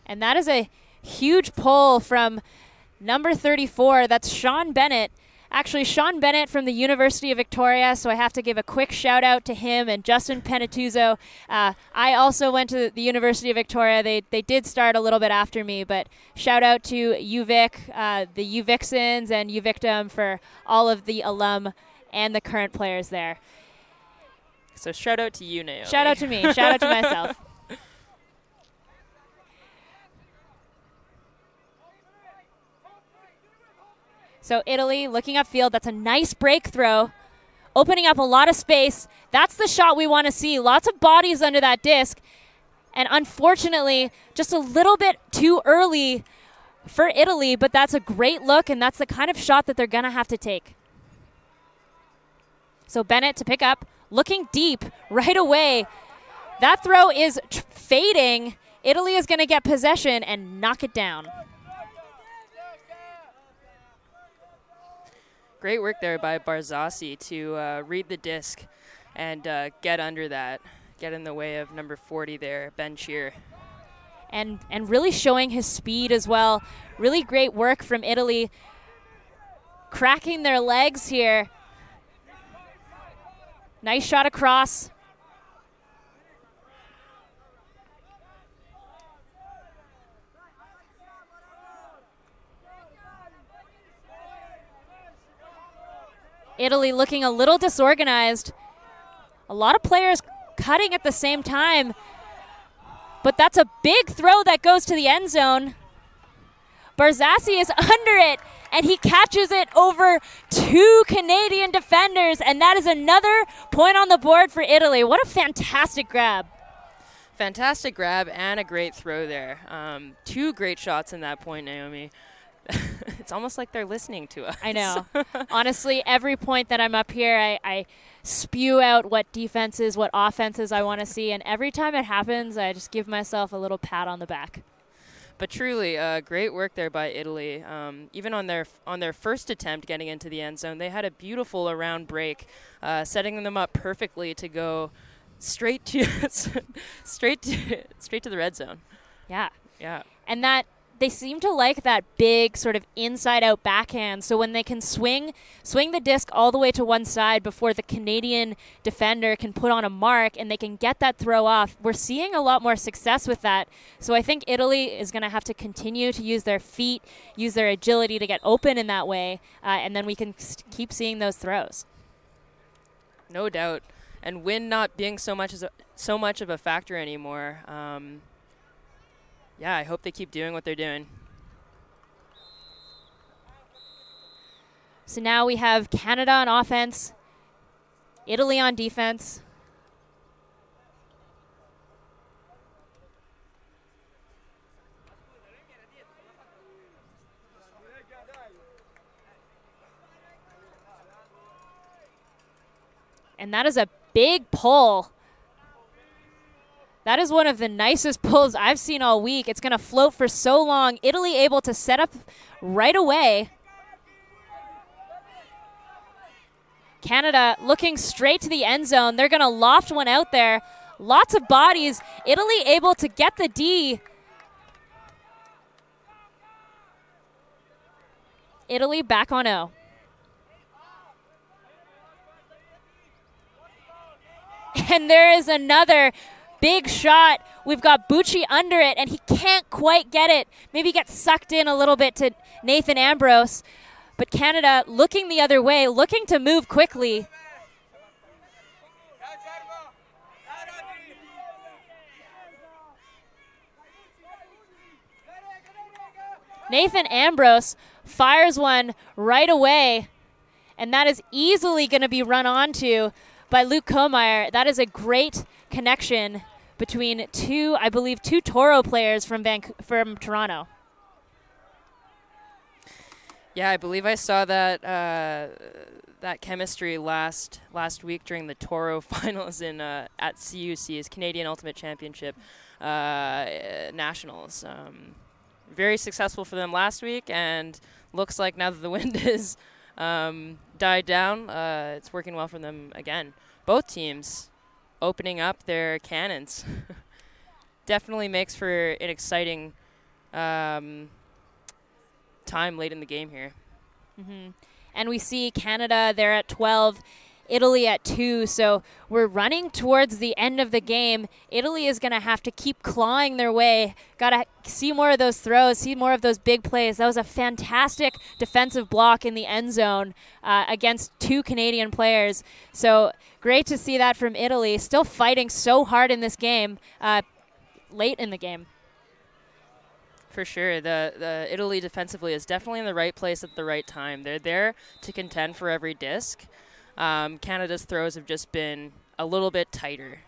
And that is a huge pull from number 34. That's Sean Bennett. Actually, Sean Bennett from the University of Victoria, so I have to give a quick shout out to him and Justin Penetuzzo. I also went to the University of Victoria. They did start a little bit after me, but shout out to UVic, the UVixens and UVictum for all of the alum and the current players there. So shout out to you, Naomi. Shout out to me. Shout out to myself. So Italy looking upfield. That's a nice break throw, opening up a lot of space. That's the shot we want to see. Lots of bodies under that disc. And unfortunately, just a little bit too early for Italy, but that's a great look, and that's the kind of shot that they're going to have to take. So Bennett to pick up, looking deep right away. That throw is fading. Italy is going to get possession and knock it down. Great work there by Barzasi to read the disc and get under that, get in the way of number 40 there, Ben Shear. And really showing his speed as well. Really great work from Italy, cracking their legs here. Nice shot across. Italy looking a little disorganized. A lot of players cutting at the same time. But that's a big throw that goes to the end zone. Barzasi is under it, and he catches it over 2 Canadian defenders, and that is another point on the board for Italy. What a fantastic grab. Fantastic grab and a great throw there. 2 great shots in that point, Naomi. It's almost like they're listening to us. I know. Honestly, every point that I'm up here, I spew out what defenses, what offenses I want to see, and every time it happens, I just give myself a little pat on the back. But truly, great work there by Italy. Even on their first attempt getting into the end zone, they had a beautiful around break, setting them up perfectly to go straight to straight to the red zone. Yeah. Yeah. And that they seem to like that big sort of inside-out backhand, so when they can swing the disc all the way to one side before the Canadian defender can put on a mark and they can get that throw off, we're seeing a lot more success with that. So I think Italy is going to have to continue to use their feet, use their agility to get open in that way, and then we can keep seeing those throws. No doubt. And wind not being so much of a factor anymore. Yeah, I hope they keep doing what they're doing. So now we have Canada on offense, Italy on defense. And that is a big pull. That is one of the nicest pulls I've seen all week. It's going to float for so long. Italy able to set up right away. Canada looking straight to the end zone. They're going to loft one out there. Lots of bodies. Italy able to get the D. Italy back on O. And there is another big shot. We've got Bucci under it, and he can't quite get it. Maybe gets sucked in a little bit to Nathan Ambrose. But Canada looking the other way, looking to move quickly. Nathan Ambrose fires one right away, and that is easily going to be run onto by Luke Komeyer. That is a great connection between two Toro players from Toronto. Yeah, I believe I saw that that chemistry last week during the Toro finals in at CUC's Canadian Ultimate Championship Nationals. Very successful for them last week, and looks like now that the wind is died down, it's working well for them again. Both teams opening up their cannons. Definitely makes for an exciting time late in the game here. And we see Canada, they're at 12, Italy at 2, so we're running towards the end of the game. Italy is going to have to keep clawing their way. Got to see more of those throws, see more of those big plays. That was a fantastic defensive block in the end zone against 2 Canadian players. So great to see that from Italy, still fighting so hard in this game, late in the game. For sure. The Italy defensively is definitely in the right place at the right time. They're there to contend for every disc. Canada's throws have just been a little bit tighter.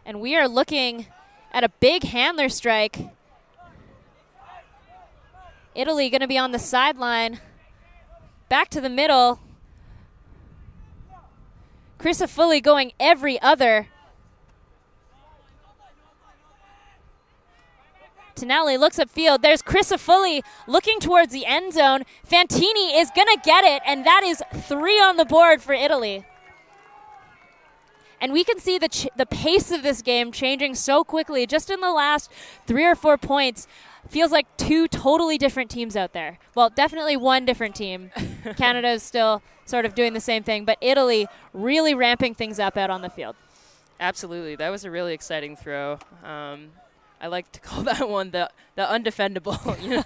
And we are looking at a big handler strike. Italy going to be on the sideline. Back to the middle. Crisafulli going every other. Tonelli looks upfield. There's Crisafulli looking towards the end zone. Fantini is going to get it, and that is 3 on the board for Italy. And we can see the pace of this game changing so quickly. Just in the last 3 or 4 points, feels like 2 totally different teams out there. Well, definitely 1 different team. Canada is still sort of doing the same thing, but Italy really ramping things up out on the field. Absolutely. That was a really exciting throw. I like to call that one the undefendable, you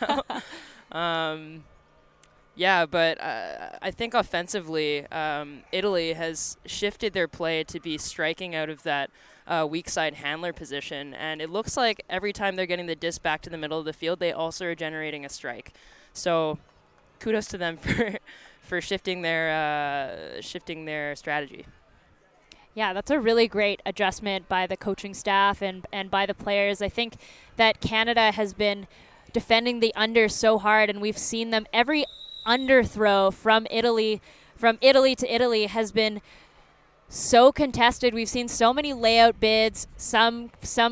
know. Yeah, but I think offensively, Italy has shifted their play to be striking out of that weak side handler position, and it looks like every time they're getting the disc back to the middle of the field, they also are generating a strike. So kudos to them for shifting their strategy. Yeah, that's a really great adjustment by the coaching staff and by the players. I think that Canada has been defending the under so hard, and we've seen them every underthrow from Italy to Italy has been so contested. We've seen so many layout bids, some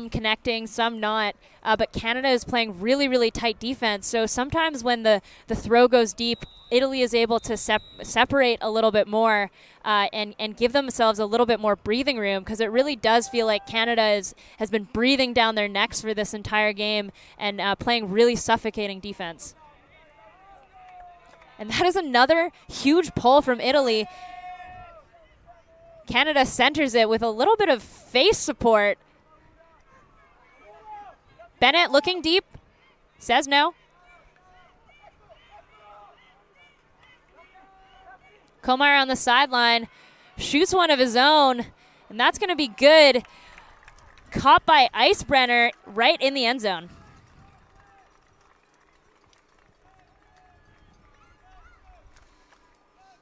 connecting, some not. But Canada is playing really, really tight defense. So sometimes when the throw goes deep, Italy is able to separate a little bit more and give themselves a little bit more breathing room, because it really does feel like Canada has been breathing down their necks for this entire game and playing really suffocating defense. And that is another huge pull from Italy. Canada centers it with a little bit of face support. Bennett looking deep, says no. Komar on the sideline, shoots one of his own, and that's going to be good. Caught by Icebrenner right in the end zone.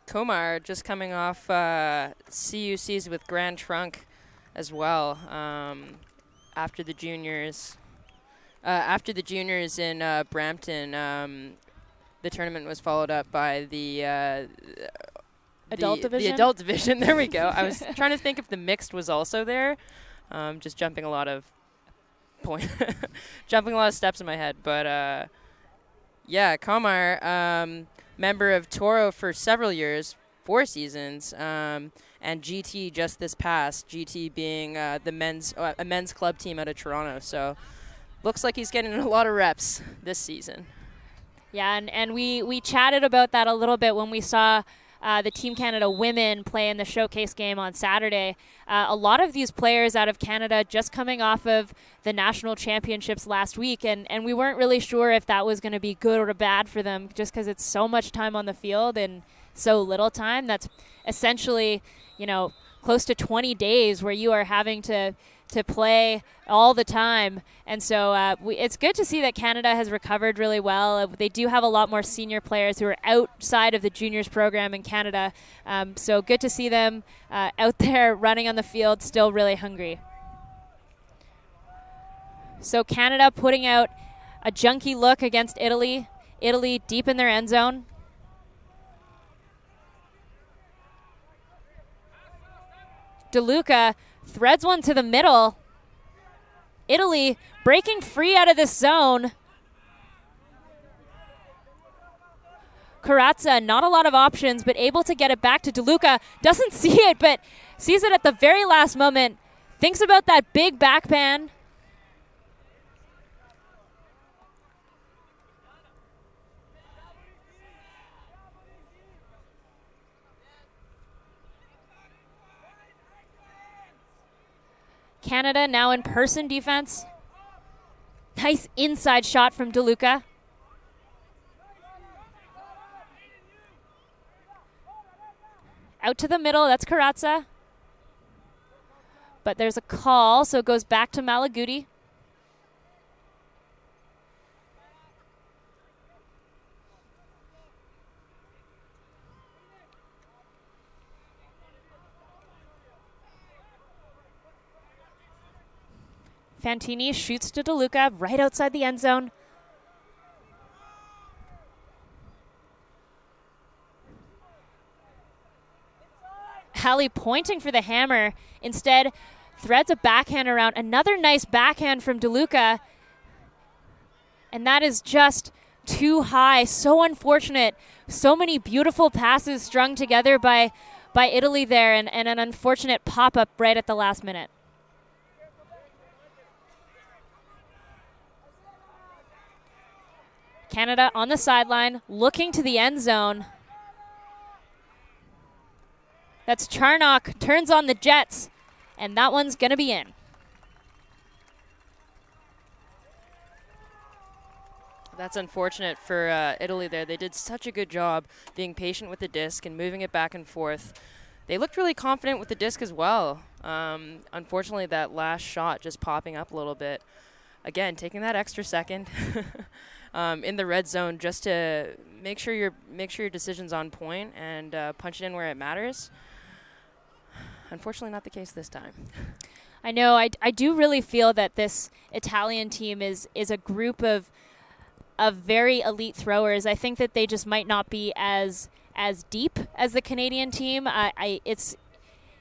Komar just coming off CUCs with Grand Trunk as well after the juniors. After the juniors in Brampton, the tournament was followed up by the adult division? The adult division, there we go. I was trying to think if the mixed was also there. Just jumping a lot of steps in my head. But yeah, Komar, member of Toro for several years, 4 seasons, and GT just this past, GT being a men's club team out of Toronto. So looks like he's getting a lot of reps this season. Yeah, and we chatted about that a little bit when we saw the Team Canada women play in the showcase game on Saturday. A lot of these players out of Canada just coming off of the national championships last week, and we weren't really sure if that was going to be good or bad for them, just because it's so much time on the field and so little time. That's essentially, close to 20 days where you are having to play all the time. And so it's good to see that Canada has recovered really well. They do have a lot more senior players who are outside of the juniors program in Canada. So good to see them out there running on the field, still really hungry. So Canada putting out a junky look against Italy. Italy deep in their end zone. DeLuca threads one to the middle. Italy breaking free out of this zone. Karatza, not a lot of options, but able to get it back to DeLuca. Doesn't see it, but sees it at the very last moment. Thinks about that big backpan. Canada now in person defense. Nice inside shot from DeLuca. Out to the middle, that's Karatza. But there's a call, so it goes back to Malaguti. Fantini shoots to DeLuca right outside the end zone. Hallie pointing for the hammer. Instead, threads a backhand around. Another nice backhand from DeLuca. And that is just too high. So unfortunate. So many beautiful passes strung together by Italy there, and an unfortunate pop-up right at the last minute. Canada on the sideline, looking to the end zone. That's Charnock, turns on the Jets, and that one's going to be in. That's unfortunate for Italy there. They did such a good job being patient with the disc and moving it back and forth. They looked really confident with the disc as well. Unfortunately, that last shot just popping up a little bit. Again, taking that extra second in the red zone just to make sure your decision's on point and punch it in where it matters. Unfortunately, not the case this time. I know. I do really feel that this Italian team is a group of very elite throwers. I think that they just might not be as deep as the Canadian team.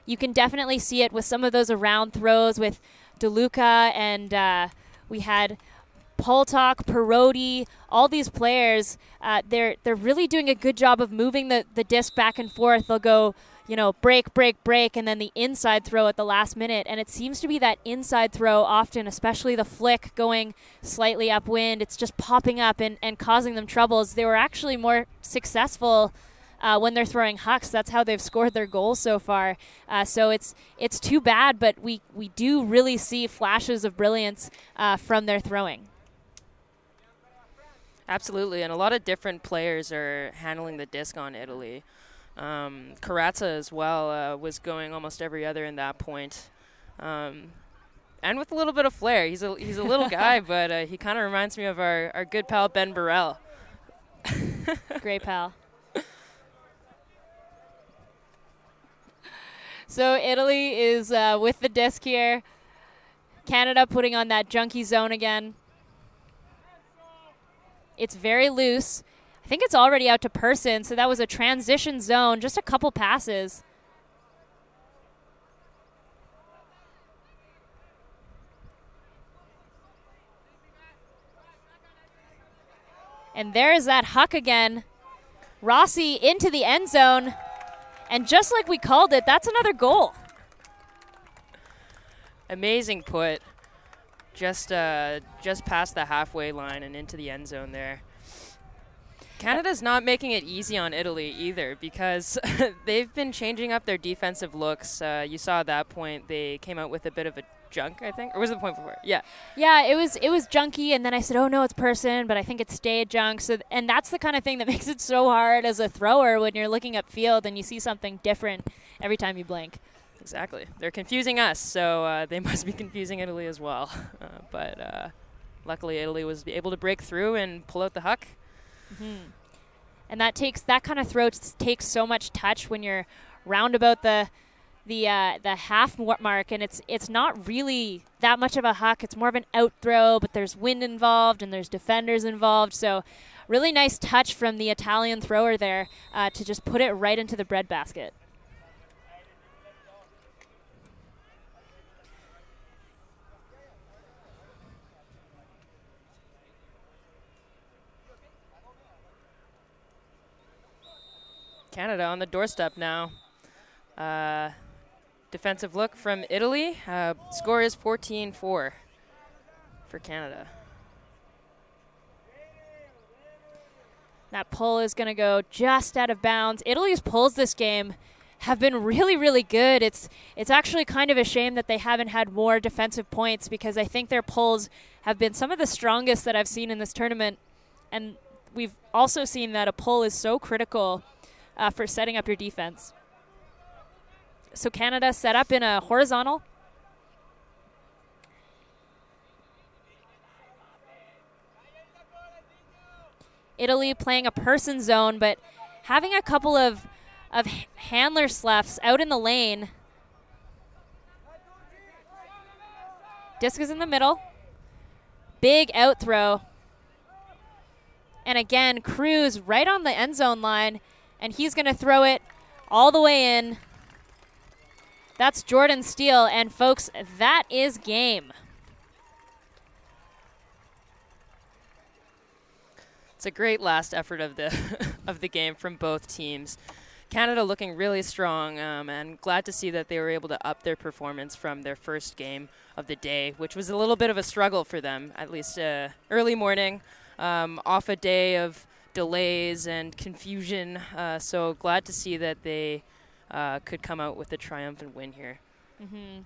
You can definitely see it with some of those around throws with DeLuca, and we had Poltok, Perotti, all these players. They're really doing a good job of moving the disc back and forth. They'll go, break, break, break, and then the inside throw at the last minute. And it seems to be that inside throw often, especially the flick going slightly upwind. It's just popping up and causing them troubles. They were actually more successful when they're throwing hucks. That's how they've scored their goals so far. So it's too bad, but we do really see flashes of brilliance from their throwing. Absolutely, and a lot of different players are handling the disc on Italy. Karatza as well was going almost every other in that point. And with a little bit of flair. He's a little guy, but he kind of reminds me of our good pal Ben Burrell. Great pal. So Italy is with the disc here. Canada putting on that junkie zone again. It's very loose. I think it's already out to Person, so that was a transition zone, just a couple passes. And there's that huck again. Rossi into the end zone. And just like we called it, that's another goal. Amazing put. Just past the halfway line and into the end zone there. Canada's not making it easy on Italy either, because they've been changing up their defensive looks. You saw at that point they came out with a bit of a junk, I think, or was it the point before? Yeah. Yeah, it was junky, and then I said, oh no, it's Person, but I think it stayed junk. So, and that's the kind of thing that makes it so hard as a thrower when you're looking upfield and you see something different every time you blink. Exactly. They're confusing us, so they must be confusing Italy as well. But luckily, Italy was able to break through and pull out the huck. Mm-hmm. And that kind of throw takes so much touch when you're round about the half mark, and it's not really that much of a huck. It's more of an out throw, but there's wind involved and there's defenders involved. So really nice touch from the Italian thrower there to just put it right into the breadbasket. Canada on the doorstep now. Defensive look from Italy. Score is 14-4 for Canada. That pull is going to go just out of bounds. Italy's pulls this game have been really, really good. It's actually kind of a shame that they haven't had more defensive points, because I think their pulls have been some of the strongest that I've seen in this tournament. And we've also seen that a pull is so critical for setting up your defense. So Canada set up in a horizontal. Italy playing a person zone, but having a couple of handler sloughs out in the lane. Disc is in the middle. Big out throw. And again, Cruz right on the end zone line, and he's going to throw it all the way in. That's Jordan Steele, and folks, that is game. It's a great last effort of the of the game from both teams. Canada looking really strong, and glad to see that they were able to up their performance from their first game of the day, which was a little bit of a struggle for them, at least early morning, off a day of delays and confusion. So glad to see that they could come out with a triumphant win here. Mm-hmm.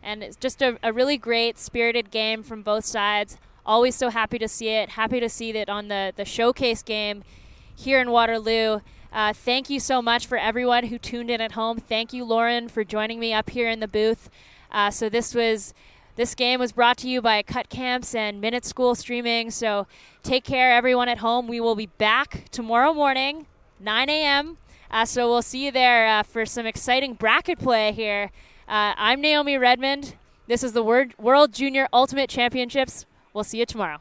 And it's just a really great, spirited game from both sides. Always so happy to see it. Happy to see that on the showcase game here in Waterloo. Thank you so much for everyone who tuned in at home. Thank you, Lauren, for joining me up here in the booth. So this game was brought to you by Cut Camps and Minute School Streaming. So take care, everyone at home. We will be back tomorrow morning, 9 a.m. So we'll see you there for some exciting bracket play here. I'm Naomi Redmond. This is the World Junior Ultimate Championships. We'll see you tomorrow.